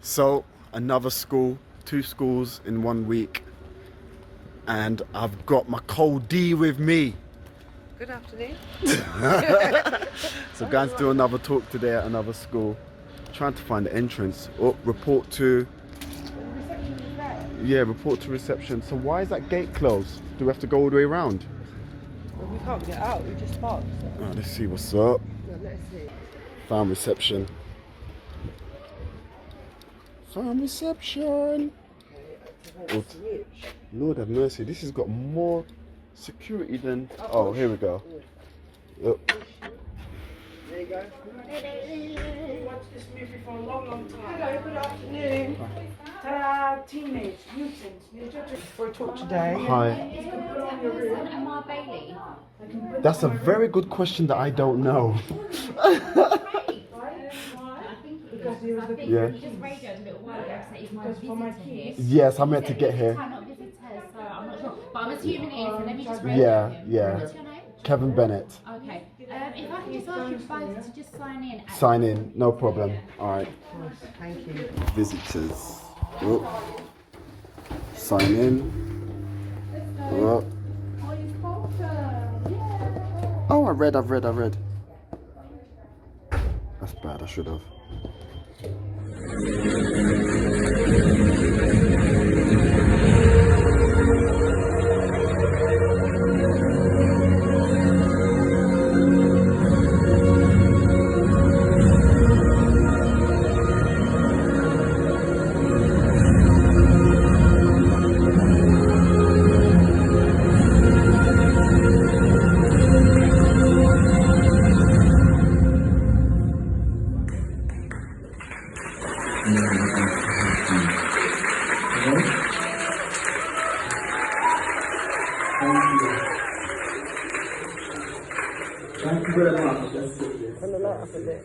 So, another school, two schools in 1 week, and I've got my cold D with me. Good afternoon. So, going to do another talk today at another school. Trying to find the entrance. Oh, report to. Yeah, report to reception. So, why is that gate closed? Do we have to go all the way around? Well, we can't get out, we just parked. So. Oh, let's see what's up. Let's see. Farm reception. Farm reception. Oh, Lord have mercy, this has got more security than... Oh, here we go. Oh. There you go. Watched this movie for a long time. Hello, good afternoon. Ta-da, teenage mutants. For a talk today. Hi. That's a very good question that I don't know. Yeah. Yes, I meant to get here. But I'm assuming it is, so let me just Yeah, him. yeah. What's your name? Kevin Bennett. Okay. If I can just ask you both to just sign in. Sign in, no problem. All right. Thank you. Visitors. Oh. Sign in. Oh. Oh, I've read. That's bad, I should have. Thank you very much. Let's get this. And the light up a bit.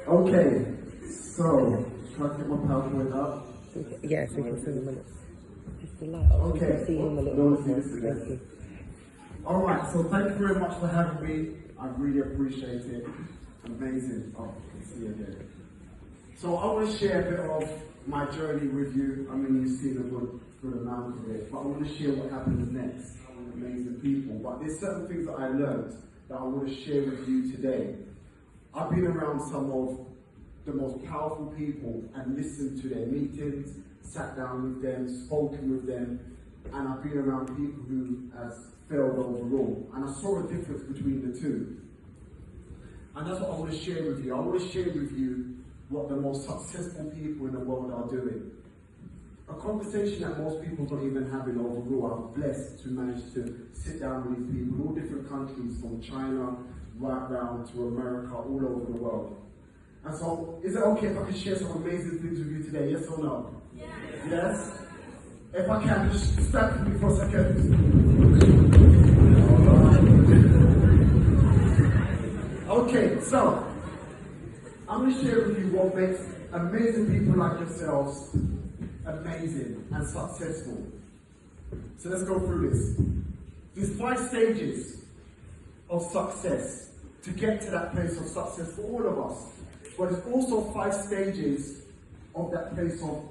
Okay, so try to get my PowerPoint up. Yes, we can see him a little. Just the light up. We Okay. can see him a little. No, see this again. All right, so thank you very much for having me. I really appreciate it. Amazing. Oh, I can see you again. So I want to share a bit of my journey with you. I mean, you've seen a good amount of it, but I want to share what happens next. Amazing people. But there's certain things that I learned that I want to share with you today. I've been around some of the most powerful people and listened to their meetings, sat down with them, spoken with them, and I've been around people who has failed overall. And I saw a difference between the two. And that's what I want to share with you. I want to share with you what the most successful people in the world are doing. A conversation that most people don't even have in overall. I'm blessed to manage to sit down with these people in all different countries, from China right round to America, all over the world. And so, is it okay if I can share some amazing things with you today? Yes or no? Yes. Yes? If I can, just stand with me for a second. Okay, so I'm going to share with you what makes amazing people like yourselves amazing and successful. So let's go through this. There's 5 stages of success to get to that place of success for all of us. But there's also 5 stages of that place of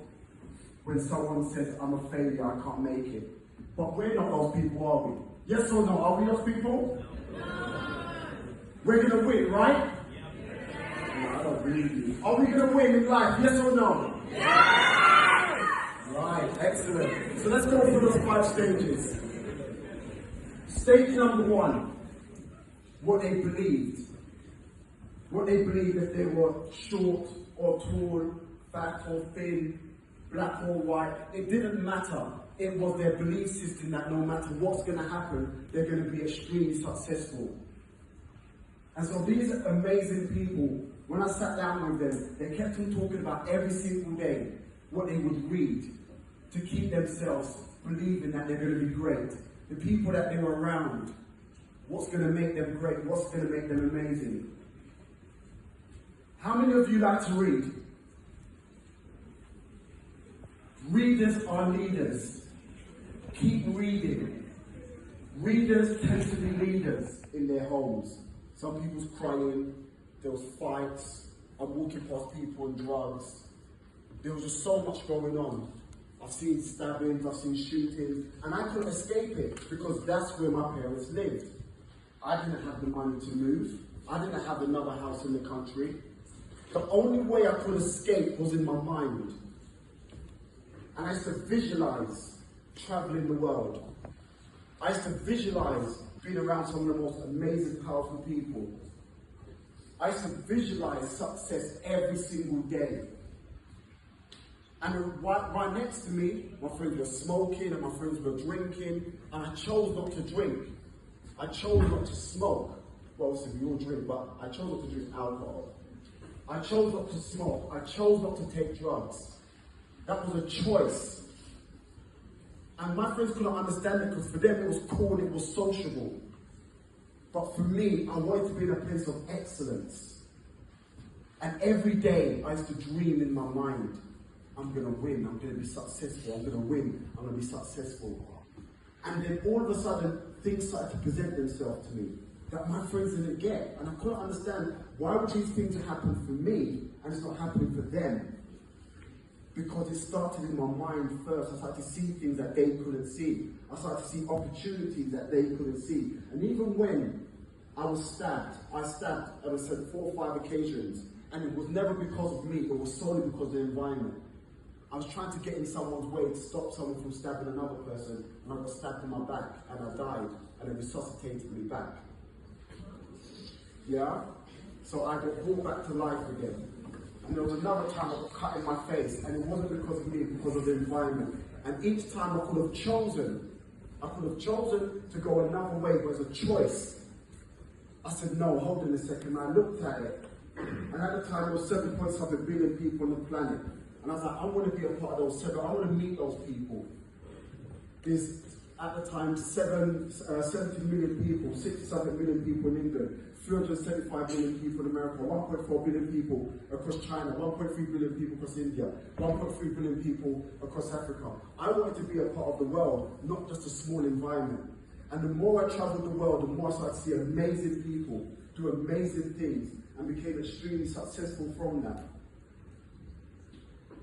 when someone says, I'm a failure, I can't make it. But we're not those people, are we? Yes or no? Are we those people? No. We're going to win, right? No, I don't believe you. Are we going to win in life? Yes or no? Right, excellent. So let's go through those 5 stages. Stage number 1, what they believed. What they believed, if they were short or tall, fat or thin, black or white, it didn't matter. It was their belief system that no matter what's going to happen, they're going to be extremely successful. And so these amazing people, when I sat down with them, they kept on talking about every single day what they would read to keep themselves believing that they're going to be great. The people that they were around, what's going to make them great, what's going to make them amazing. How many of you like to read? Readers are leaders. Keep reading. Readers tend to be leaders in their homes. Some people's crying, there was fights, I'm walking past people on drugs. There was just so much going on. I've seen stabbings, I've seen shootings, and I couldn't escape it because that's where my parents lived. I didn't have the money to move. I didn't have another house in the country. The only way I could escape was in my mind. And I used to visualize traveling the world. I used to visualize being around some of the most amazing, powerful people. I used to visualize success every single day. And right next to me, my friends were smoking and my friends were drinking, and I chose not to drink. I chose not to smoke. Well, obviously we all drink, but I chose not to drink alcohol. I chose not to smoke. I chose not to take drugs. That was a choice. And my friends couldn't understand it because for them it was cool, it was sociable. But for me, I wanted to be in a place of excellence. And every day I used to dream in my mind, I'm going to win, I'm going to be successful, I'm going to win, I'm going to be successful. And then all of a sudden, things started to present themselves to me that my friends didn't get. And I couldn't understand why would these things happen for me and it's not happening for them. Because it started in my mind first. I started to see things that they couldn't see. I started to see opportunities that they couldn't see. And even when I was stabbed, I stabbed, as I said, 4 or 5 occasions. And it was never because of me, it was solely because of the environment. I was trying to get in someone's way to stop someone from stabbing another person, and I got stabbed in my back, and I died, and they resuscitated me back. Yeah? So I got brought back to life again. And there was another time I got cut in my face, and it wasn't because of me, because of the environment. And each time I could have chosen to go another way, but it was a choice. I said, no, hold on a second. And I looked at it, and at the time there was 7.7 billion people on the planet. And I was like, I want to be a part of those 7, I want to meet those people. There's, at the time, 70 million people, 67 million people in England, 375 million people in America, 1.4 billion people across China, 1.3 billion people across India, 1.3 billion people across Africa. I wanted to be a part of the world, not just a small environment. And the more I traveled the world, the more I started to see amazing people do amazing things and became extremely successful from that.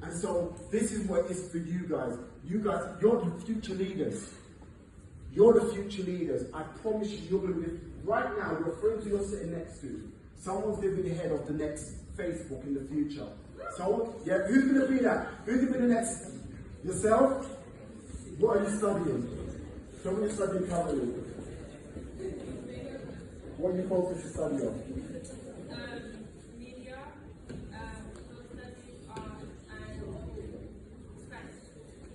And so this is what it is for you guys. You guys, you're the future leaders. You're the future leaders. I promise you, you're going to live right now. Your friends you're sitting next to, someone's living ahead of the next Facebook in the future. Someone, yeah, who's going to be that? Who's going to be the next? Yourself? What are you studying? Tell me you're studying currently. What are you focused to study on? Media, social studies, and Spanish.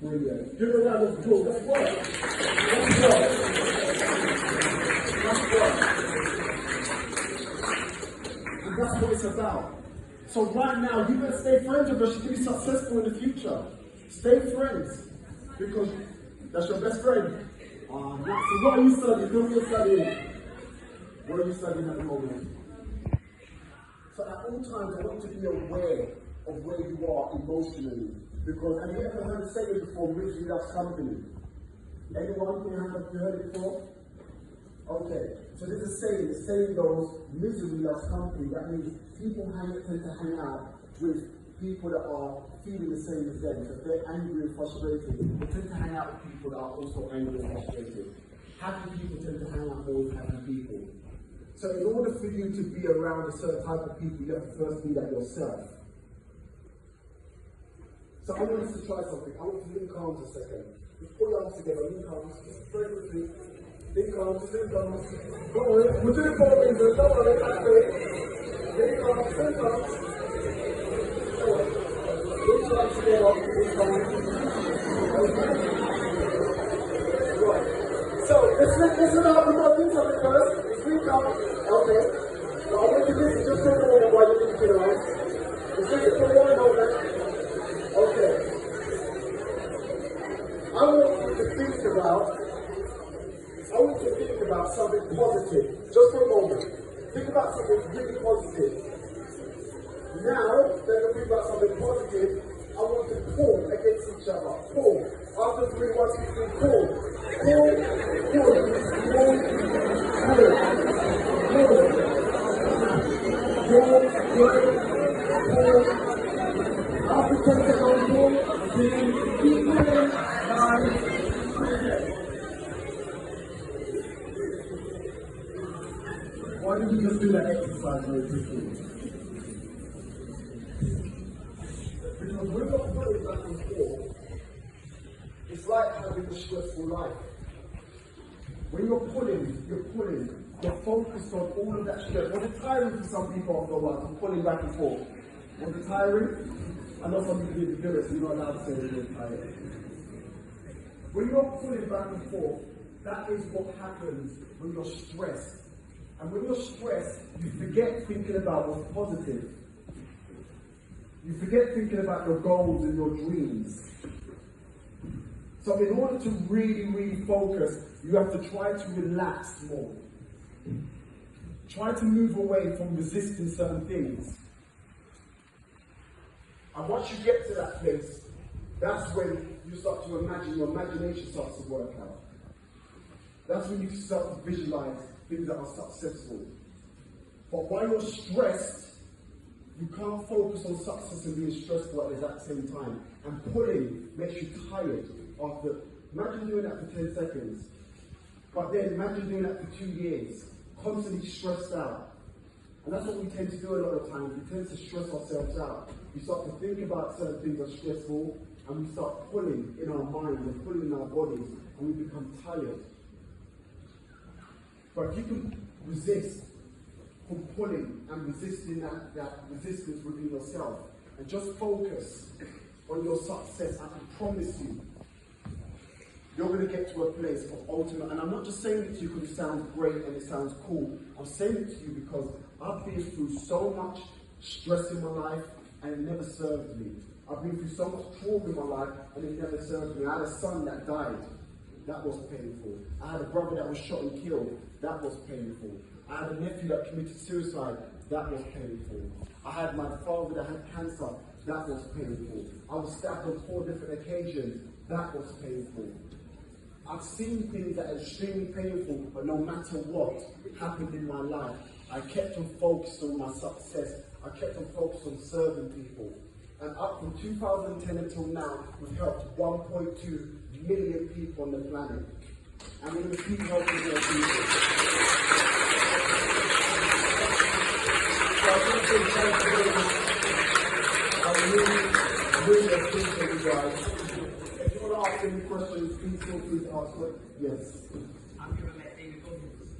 Brilliant. Give a round of applause. That's work. That's work. That's work. And that's what it's about. So right now, you better stay friends with her. She can be successful in the future. Stay friends. Because that's your best friend. So what are you studying? Tell me you're studying. What are you studying at the moment? So at all times, I want you to be aware of where you are emotionally. Because, have you ever heard the saying before, misery loves company? Anyone? Can you have heard it before? Okay, so there's a saying, the saying goes, misery loves company. That means people tend to hang out with people that are feeling the same as them. So if they're angry and frustrated, they tend to hang out with people that are also angry and frustrated. Happy people tend to hang out more with happy people. So in order for you to be around a certain type of people, you have to first be that yourself. So I want us to try something. I want you to link arms a second. Just put your arms together, link arms, just very quickly. Link arms, link arms. Don't worry, we're doing 4 fingers, don't worry, that's it. Link arms, link arms. Link arms together, link arms. Okay. Right. So, listen up, we've got to do something first. Link arms, okay. So I want you to listen just for a moment while you're linking your arms. Just listen for one moment. Okay. I want you to think about something positive. Just for a moment. Think about something really positive. Now, that you think about something positive, I want to pull against each other. Pull. After 3, 1, 2, 3, pull. Pull. Pull. Pull. Pull. Pull. Pull. Imagine we just do that exercise very quickly. Because when you're pulling back and forth, it's like having a stressful life. When you're pulling, you're focused on all of that stress. Was it tiring for some people after a while, from pulling back and forth? Was it tiring? I know some people didn't do it, so you're not allowed to say you're tired. When you're pulling back and forth, that is what happens when you're stressed. And when you're stressed, you forget thinking about what's positive. You forget thinking about your goals and your dreams. So in order to really focus, you have to try to relax more. Try to move away from resisting certain things. And once you get to that place, that's when you start to imagine, your imagination starts to work out. That's when you start to visualize things that are successful. But while you're stressed, you can't focus on success and being stressful at the exact same time. And pulling makes you tired after. Imagine doing that for 10 seconds. But then imagine doing that for 2 years, constantly stressed out. And that's what we tend to do a lot of times. We tend to stress ourselves out. We start to think about certain things that are stressful, and we start pulling in our mind and pulling in our bodies, and we become tired. But if you can resist from pulling and resisting that resistance within yourself, and just focus on your success, I can promise you, you're going to get to a place of ultimate. And I'm not just saying it to you because it sounds great and it sounds cool. I'm saying it to you because I've been through so much stress in my life and it never served me. I've been through so much trauma in my life and it never served me. I had a son that died. That was painful. I had a brother that was shot and killed. That was painful. I had a nephew that committed suicide. That was painful. I had my father that had cancer. That was painful. I was stabbed on 4 different occasions. That was painful. I've seen things that are extremely painful, but no matter what happened in my life, I kept on focused on my success. I kept on focused on serving people. And up from 2010 until now, we've helped 1.2 million people on the planet. And we're going to keep helping more people. So I want to say thank you very much. I really appreciate you guys. If you want to ask any questions, please feel free to ask. Yes. I'm here with David Goggins.